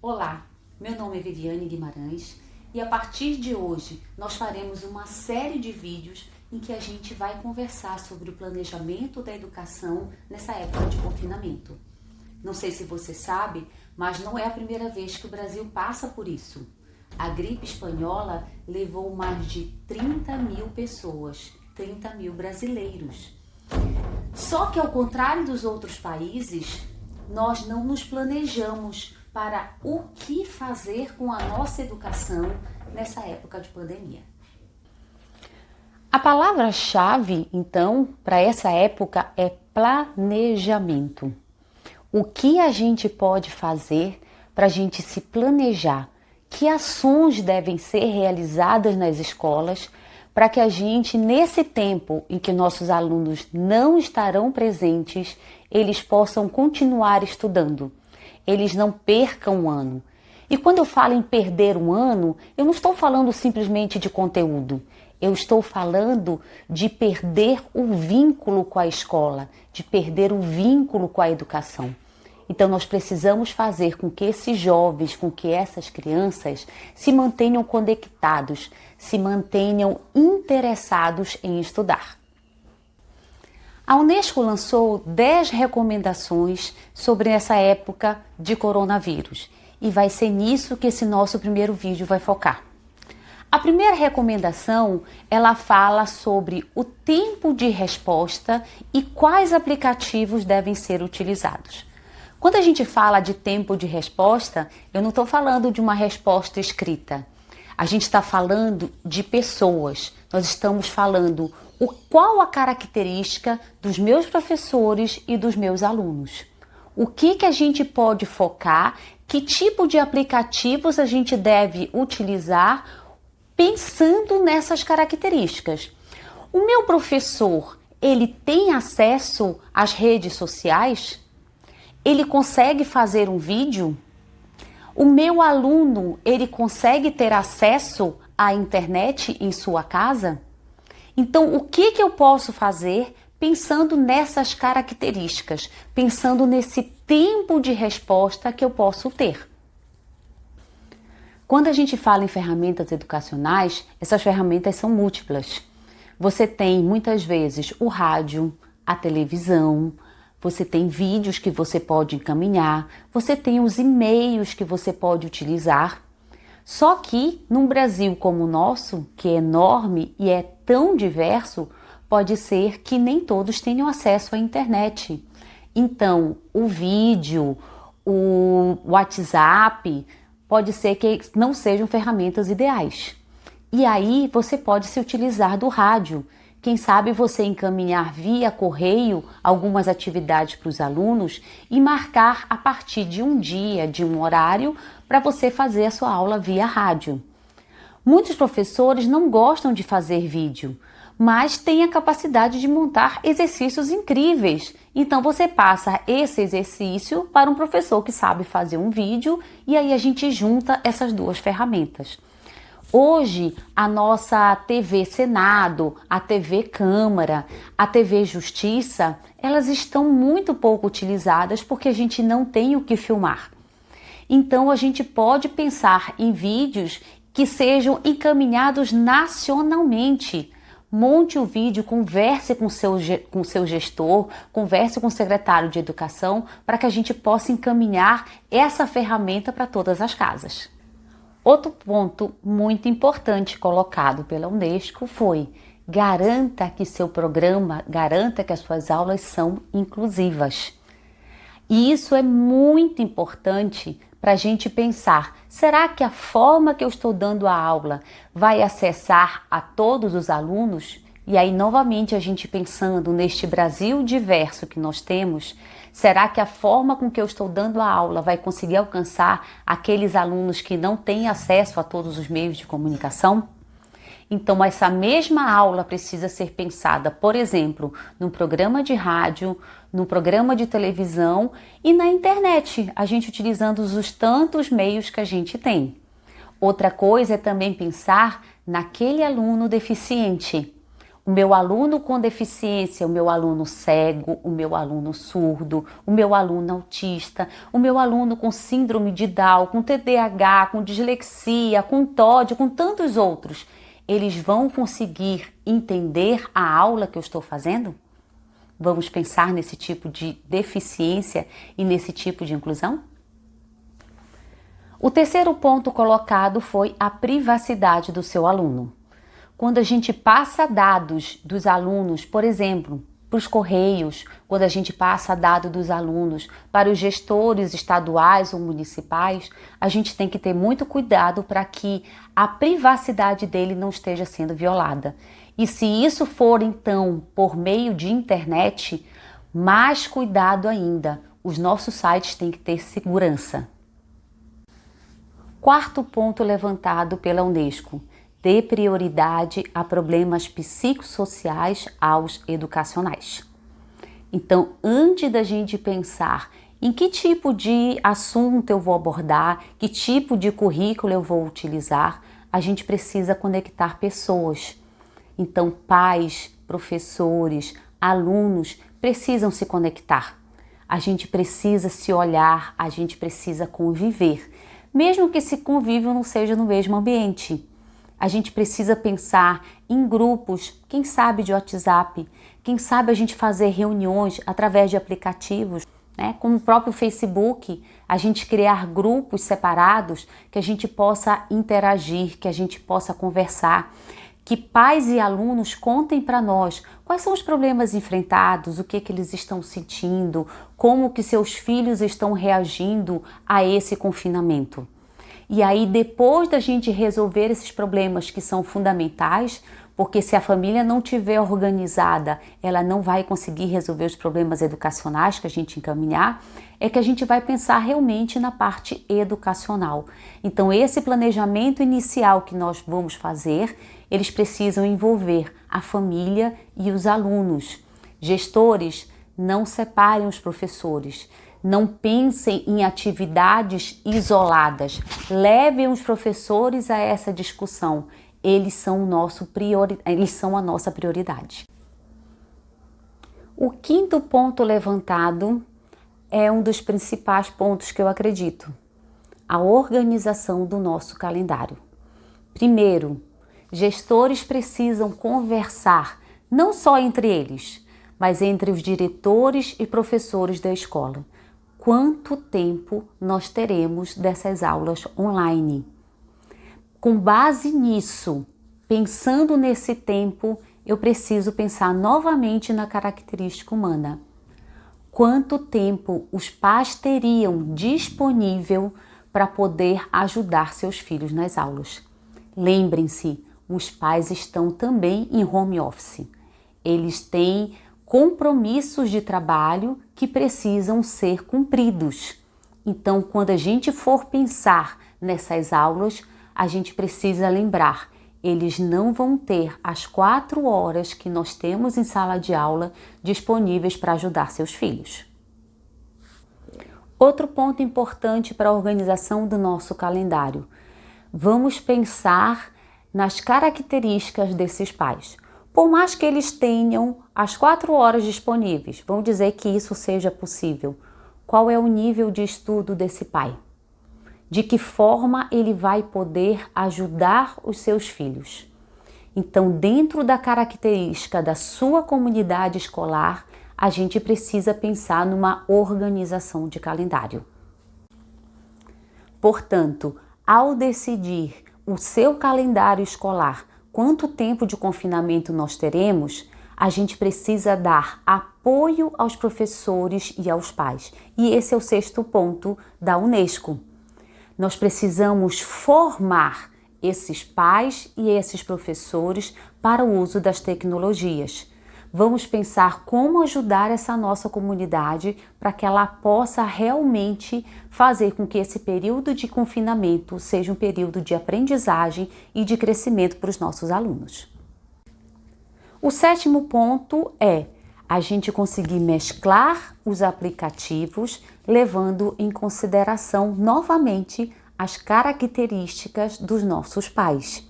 Olá, meu nome é Viviane Guimarães e a partir de hoje nós faremos uma série de vídeos em que a gente vai conversar sobre o planejamento da educação nessa época de confinamento. Não sei se você sabe, mas não é a primeira vez que o Brasil passa por isso. A gripe espanhola levou mais de 30 mil pessoas, 30 mil brasileiros. Só que ao contrário dos outros países, nós não nos planejamos para o que fazer com a nossa educação nessa época de pandemia. A palavra-chave, então, para essa época é planejamento. O que a gente pode fazer para a gente se planejar? Que ações devem ser realizadas nas escolas para que a gente, nesse tempo em que nossos alunos não estarão presentes, eles possam continuar estudando? Eles não percam um ano. E quando eu falo em perder um ano, eu não estou falando simplesmente de conteúdo. Eu estou falando de perder o vínculo com a escola, de perder o vínculo com a educação. Então nós precisamos fazer com que esses jovens, com que essas crianças se mantenham conectados, se mantenham interessados em estudar. A Unesco lançou 10 recomendações sobre essa época de coronavírus e vai ser nisso que esse nosso primeiro vídeo vai focar. A primeira recomendação, ela fala sobre o tempo de resposta e quais aplicativos devem ser utilizados. Quando a gente fala de tempo de resposta, eu não estou falando de uma resposta escrita. A gente está falando de pessoas. Nós estamos falando qual a característica dos meus professores e dos meus alunos. O que a gente pode focar, que tipo de aplicativos a gente deve utilizar pensando nessas características. O meu professor, ele tem acesso às redes sociais? Ele consegue fazer um vídeo? O meu aluno, ele consegue ter acesso à internet em sua casa? Então, o que eu posso fazer pensando nessas características, pensando nesse tempo de resposta que eu posso ter? Quando a gente fala em ferramentas educacionais, essas ferramentas são múltiplas. Você tem, muitas vezes, o rádio, a televisão, você tem vídeos que você pode encaminhar, você tem os e-mails que você pode utilizar. Só que, num Brasil como o nosso, que é enorme e é tão diverso, pode ser que nem todos tenham acesso à internet. Então, o vídeo, o WhatsApp, pode ser que não sejam ferramentas ideais. E aí você pode se utilizar do rádio. Quem sabe você encaminhar via correio algumas atividades para os alunos e marcar a partir de um dia, de um horário, para você fazer a sua aula via rádio. Muitos professores não gostam de fazer vídeo, mas têm a capacidade de montar exercícios incríveis. Então você passa esse exercício para um professor que sabe fazer um vídeo e aí a gente junta essas duas ferramentas. Hoje, a nossa TV Senado, a TV Câmara, a TV Justiça, elas estão muito pouco utilizadas porque a gente não tem o que filmar. Então, a gente pode pensar em vídeos que sejam encaminhados nacionalmente. Monte o vídeo, converse com seu gestor, converse com o secretário de educação para que a gente possa encaminhar essa ferramenta para todas as casas. Outro ponto muito importante colocado pela Unesco foi: garanta que seu programa, garanta que as suas aulas são inclusivas. E isso é muito importante para a gente pensar, será que a forma que eu estou dando a aula vai acessar a todos os alunos? E aí, novamente, a gente pensando neste Brasil diverso que nós temos, será que a forma com que eu estou dando a aula vai conseguir alcançar aqueles alunos que não têm acesso a todos os meios de comunicação? Então, essa mesma aula precisa ser pensada, por exemplo, num programa de rádio, num programa de televisão e na internet, a gente utilizando os tantos meios que a gente tem. Outra coisa é também pensar naquele aluno deficiente. O meu aluno com deficiência, o meu aluno cego, o meu aluno surdo, o meu aluno autista, o meu aluno com síndrome de Down, com TDAH, com dislexia, com TOD, com tantos outros, eles vão conseguir entender a aula que eu estou fazendo? Vamos pensar nesse tipo de deficiência e nesse tipo de inclusão? O terceiro ponto colocado foi a privacidade do seu aluno. Quando a gente passa dados dos alunos, por exemplo, para os correios, quando a gente passa dado dos alunos para os gestores estaduais ou municipais, a gente tem que ter muito cuidado para que a privacidade dele não esteja sendo violada. E se isso for, então, por meio de internet, mais cuidado ainda. Os nossos sites têm que ter segurança. Quarto ponto levantado pela Unesco: dê prioridade a problemas psicossociais aos educacionais. Então, antes da gente pensar em que tipo de assunto eu vou abordar, que tipo de currículo eu vou utilizar, a gente precisa conectar pessoas. Então, pais, professores, alunos precisam se conectar. A gente precisa se olhar, a gente precisa conviver, mesmo que esse convívio não seja no mesmo ambiente. A gente precisa pensar em grupos, quem sabe de WhatsApp, quem sabe a gente fazer reuniões através de aplicativos, né? Como o próprio Facebook, a gente criar grupos separados que a gente possa interagir, que a gente possa conversar, que pais e alunos contem para nós quais são os problemas enfrentados, o que eles estão sentindo, como que seus filhos estão reagindo a esse confinamento. E aí, depois da gente resolver esses problemas que são fundamentais, porque se a família não estiver organizada, ela não vai conseguir resolver os problemas educacionais que a gente encaminhar, é que a gente vai pensar realmente na parte educacional. Então, esse planejamento inicial que nós vamos fazer, eles precisam envolver a família e os alunos. Gestores, não separem os professores. Não pensem em atividades isoladas. Levem os professores a essa discussão. Eles são a nossa prioridade. O quinto ponto levantado é um dos principais pontos que eu acredito: a organização do nosso calendário. Primeiro, gestores precisam conversar, não só entre eles, mas entre os diretores e professores da escola. Quanto tempo nós teremos dessas aulas online? Com base nisso, pensando nesse tempo, eu preciso pensar novamente na característica humana. Quanto tempo os pais teriam disponível para poder ajudar seus filhos nas aulas? Lembrem-se, os pais estão também em home office. Eles têm compromissos de trabalho que precisam ser cumpridos. Então, quando a gente for pensar nessas aulas, a gente precisa lembrar, eles não vão ter as 4 horas que nós temos em sala de aula disponíveis para ajudar seus filhos. Outro ponto importante para a organização do nosso calendário: vamos pensar nas características desses pais. Por mais que eles tenham as 4 horas disponíveis, vamos dizer que isso seja possível. Qual é o nível de estudo desse pai? De que forma ele vai poder ajudar os seus filhos? Então, dentro da característica da sua comunidade escolar, a gente precisa pensar numa organização de calendário. Portanto, ao decidir o seu calendário escolar, quanto tempo de confinamento nós teremos, a gente precisa dar apoio aos professores e aos pais. E esse é o 6º ponto da Unesco. Nós precisamos formar esses pais e esses professores para o uso das tecnologias. Vamos pensar como ajudar essa nossa comunidade para que ela possa realmente fazer com que esse período de confinamento seja um período de aprendizagem e de crescimento para os nossos alunos. O 7º ponto é a gente conseguir mesclar os aplicativos, levando em consideração novamente as características dos nossos pais.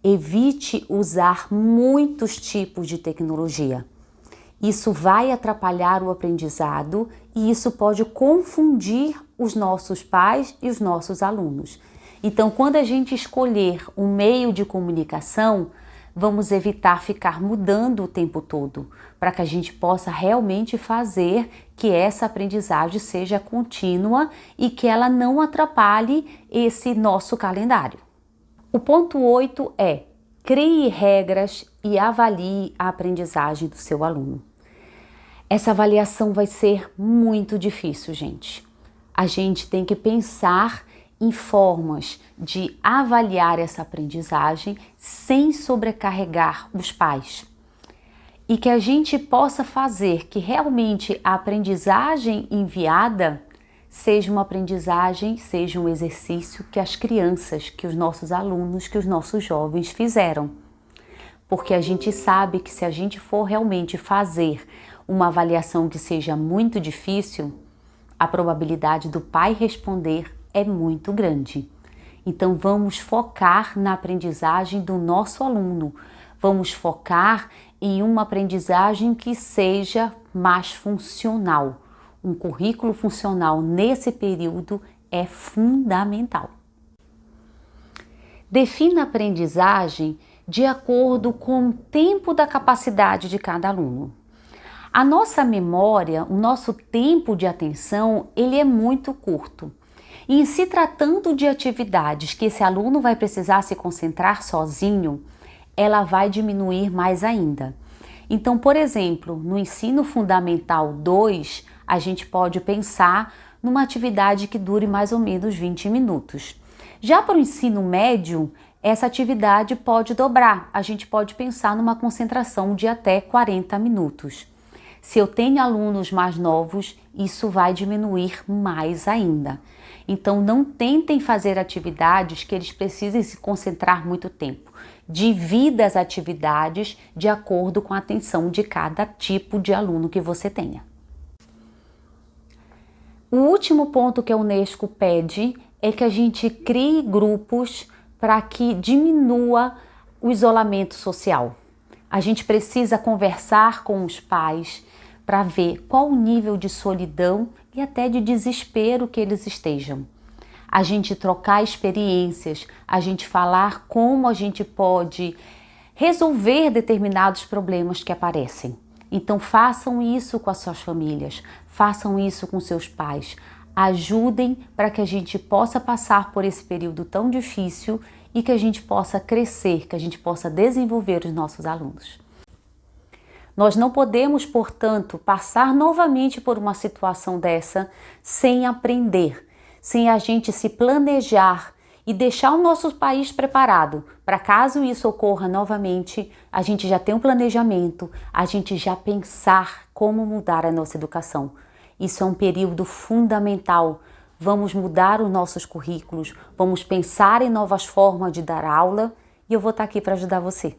evite usar muitos tipos de tecnologia. Isso vai atrapalhar o aprendizado e isso pode confundir os nossos pais e os nossos alunos. Então, quando a gente escolher um meio de comunicação, vamos evitar ficar mudando o tempo todo, para que a gente possa realmente fazer que essa aprendizagem seja contínua e que ela não atrapalhe esse nosso calendário. O ponto 8 é: crie regras e avalie a aprendizagem do seu aluno. Essa avaliação vai ser muito difícil, gente. A gente tem que pensar em formas de avaliar essa aprendizagem sem sobrecarregar os pais. E que a gente possa fazer que realmente a aprendizagem enviada seja uma aprendizagem, seja um exercício que as crianças, que os nossos alunos, que os nossos jovens fizeram. Porque a gente sabe que se a gente for realmente fazer uma avaliação que seja muito difícil, a probabilidade do pai responder é muito grande. Então vamos focar na aprendizagem do nosso aluno, vamos focar em uma aprendizagem que seja mais funcional. Um currículo funcional nesse período é fundamental. Defina a aprendizagem de acordo com o tempo da capacidade de cada aluno. A nossa memória, o nosso tempo de atenção, ele é muito curto. E em se tratando de atividades que esse aluno vai precisar se concentrar sozinho, ela vai diminuir mais ainda. Então, por exemplo, no ensino fundamental 2, a gente pode pensar numa atividade que dure mais ou menos 20 minutos. Já para o ensino médio, essa atividade pode dobrar. A gente pode pensar numa concentração de até 40 minutos. Se eu tenho alunos mais novos, isso vai diminuir mais ainda. Então, não tentem fazer atividades que eles precisem se concentrar muito tempo. Divida as atividades de acordo com a atenção de cada tipo de aluno que você tenha. O último ponto que a Unesco pede é que a gente crie grupos para que diminua o isolamento social. A gente precisa conversar com os pais para ver qual o nível de solidão e até de desespero que eles estejam. A gente trocar experiências, a gente falar como a gente pode resolver determinados problemas que aparecem. Então façam isso com as suas famílias, façam isso com seus pais. Ajudem para que a gente possa passar por esse período tão difícil e que a gente possa crescer, que a gente possa desenvolver os nossos alunos. Nós não podemos, portanto, passar novamente por uma situação dessa sem aprender, sem a gente se planejar e deixar o nosso país preparado para caso isso ocorra novamente, a gente já tem um planejamento, a gente já pensar como mudar a nossa educação. Isso é um período fundamental. Vamos mudar os nossos currículos, vamos pensar em novas formas de dar aula e eu vou estar aqui para ajudar você.